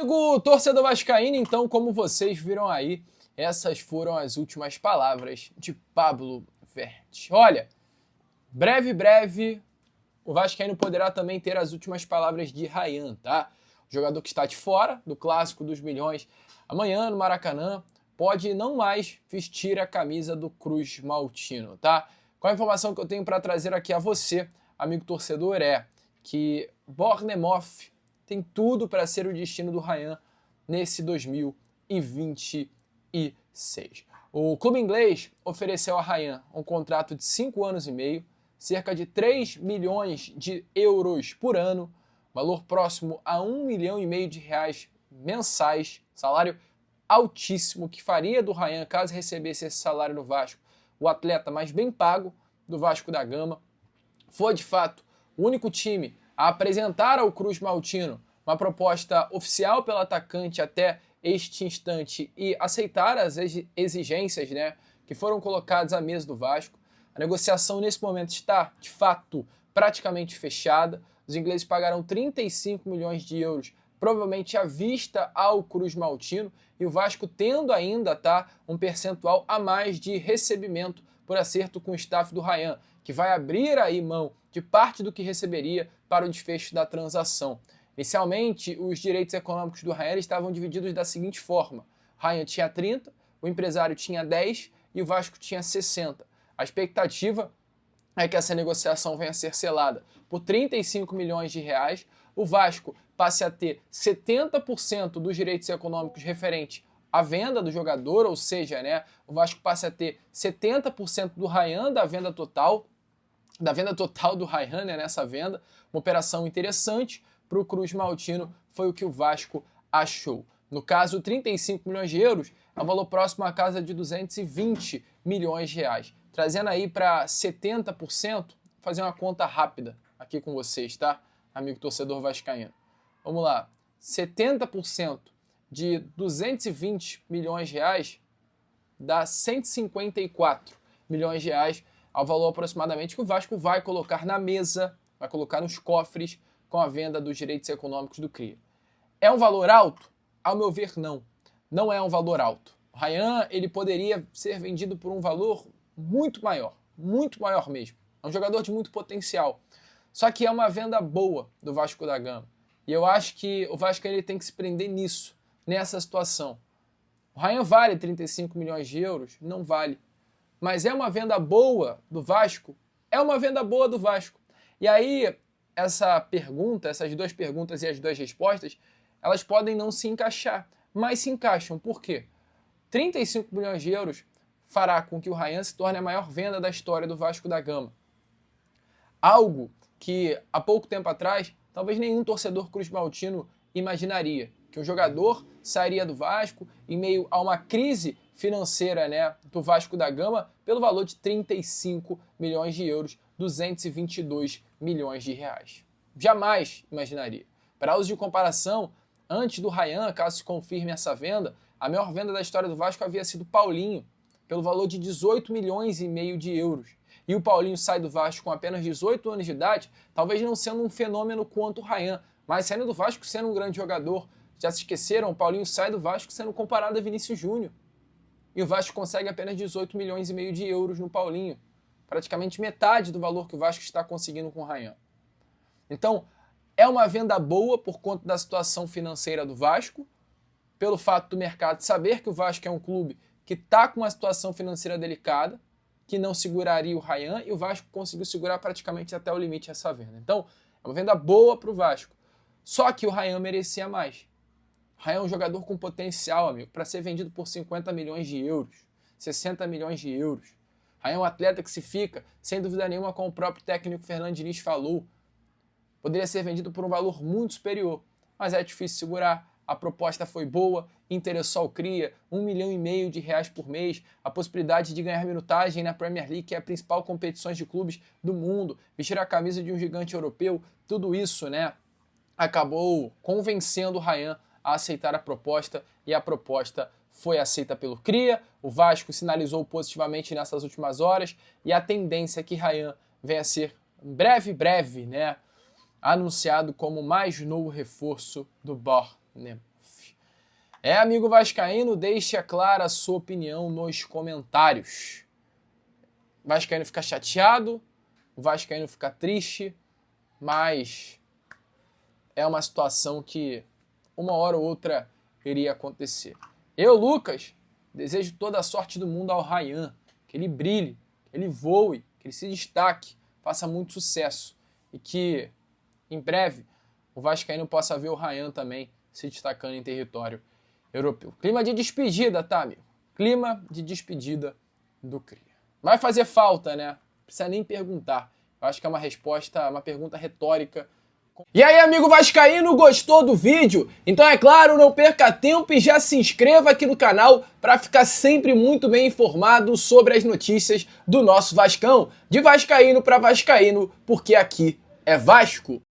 Amigo torcedor vascaíno, então, como vocês viram aí, essas foram as últimas palavras de Pablo Vertti. Olha, breve, o vascaíno poderá também ter as últimas palavras de Ryan, tá? O jogador que está de fora do Clássico dos Milhões amanhã no Maracanã pode não mais vestir a camisa do Cruz Maltino, tá? Qual a informação que eu tenho para trazer aqui a você, amigo torcedor, é que Bournemouth tem tudo para ser o destino do Ryan nesse 2026. O clube inglês ofereceu a Ryan um contrato de 5 anos e meio, cerca de 3 milhões de euros por ano, valor próximo a 1,5 milhão de reais mensais, salário altíssimo que faria do Ryan, caso recebesse esse salário no Vasco, o atleta mais bem pago do Vasco da Gama. Foi, de fato, o único time a apresentar ao Cruz Maltino uma proposta oficial pelo atacante até este instante e aceitar as exigências, né, que foram colocadas à mesa do Vasco. A negociação nesse momento está, de fato, praticamente fechada. Os ingleses pagaram 35 milhões de euros, provavelmente à vista, ao Cruz Maltino, e o Vasco tendo ainda um percentual a mais de recebimento por acerto com o staff do Ryan, que vai abrir aí mão de parte do que receberia para o desfecho da transação. Inicialmente, os direitos econômicos do Ryan estavam divididos da seguinte forma: o Ryan tinha 30, o empresário tinha 10 e o Vasco tinha 60. A expectativa é que essa negociação venha a ser selada por 35 milhões de reais, o Vasco passe a ter 70% dos direitos econômicos referentes à venda do jogador, ou seja, né, o Vasco passe a ter 70% do Ryan da venda total do Ryan, né, nessa venda. Uma operação interessante para o Cruz Maltino, foi o que o Vasco achou. No caso, 35 milhões de euros é um valor próximo à casa de 220 milhões de reais. Trazendo aí para 70%, vou fazer uma conta rápida aqui com vocês, tá? Amigo torcedor vascaíno. Vamos lá, 70% de 220 milhões de reais dá 154 milhões de reais, ao valor aproximadamente que o Vasco vai colocar na mesa, vai colocar nos cofres com a venda dos direitos econômicos do CRIA. É um valor alto? Ao meu ver, não. Não é um valor alto. O Ryan, ele poderia ser vendido por um valor muito maior mesmo. É um jogador de muito potencial. Só que é uma venda boa do Vasco da Gama. E eu acho que o Vasco ele tem que se prender nisso, nessa situação. O Ryan vale 35 milhões de euros? Não vale. Mas é uma venda boa do Vasco? É uma venda boa do Vasco. E aí, essas duas perguntas e as duas respostas, elas podem não se encaixar, mas se encaixam. Por quê? 35 milhões de euros fará com que o Ryan se torne a maior venda da história do Vasco da Gama. Algo que, há pouco tempo atrás, talvez nenhum torcedor cruz-maltino imaginaria. Que um jogador sairia do Vasco em meio a uma crise financeira, né, do Vasco da Gama pelo valor de 35 milhões de euros, 222 milhões de reais. Jamais imaginaria. Para uso de comparação, antes do Ryan, caso se confirme essa venda, a maior venda da história do Vasco havia sido Paulinho, pelo valor de 18 milhões e meio de euros. E o Paulinho sai do Vasco com apenas 18 anos de idade, talvez não sendo um fenômeno quanto o Ryan, mas saindo do Vasco sendo um grande jogador. Já se esqueceram? O Paulinho sai do Vasco sendo comparado a Vinícius Júnior. E o Vasco consegue apenas 18 milhões e meio de euros no Paulinho. Praticamente metade do valor que o Vasco está conseguindo com o Ryan. Então, é uma venda boa por conta da situação financeira do Vasco, pelo fato do mercado saber que o Vasco é um clube que está com uma situação financeira delicada, que não seguraria o Ryan, e o Vasco conseguiu segurar praticamente até o limite essa venda. Então, é uma venda boa para o Vasco. Só que o Ryan merecia mais. O Ryan é um jogador com potencial, amigo, para ser vendido por 50 milhões de euros, 60 milhões de euros. O Ryan é um atleta que se fica, sem dúvida nenhuma, como o próprio técnico Fernando Diniz falou. Poderia ser vendido por um valor muito superior, mas é difícil segurar. A proposta foi boa, interessou ao CRIA, 1,5 milhão de reais por mês, a possibilidade de ganhar minutagem na Premier League, que é a principal competição de clubes do mundo, vestir a camisa de um gigante europeu, tudo isso, né, acabou convencendo o Ryan a aceitar a proposta, e a proposta foi aceita pelo CRIA. O Vasco sinalizou positivamente nessas últimas horas, e a tendência é que Ryan venha a ser breve, né, anunciado como mais novo reforço do Bournemouth. Amigo vascaíno, deixe clara a sua opinião nos comentários. O vascaíno fica chateado, o vascaíno fica triste, mas é uma situação que uma hora ou outra iria acontecer. Eu, Lucas, desejo toda a sorte do mundo ao Ryan, que ele brilhe, que ele voe, que ele se destaque, faça muito sucesso e que em breve o vascaíno possa ver o Ryan também se destacando em território europeu. Clima de despedida, tá, amigo? Clima de despedida do Cria. Vai fazer falta, né? Não precisa nem perguntar. Eu acho que é uma resposta, uma pergunta retórica. E aí, amigo vascaíno, gostou do vídeo? Então, é claro, não perca tempo e já se inscreva aqui no canal para ficar sempre muito bem informado sobre as notícias do nosso Vascão. De vascaíno para vascaíno, porque aqui é Vasco.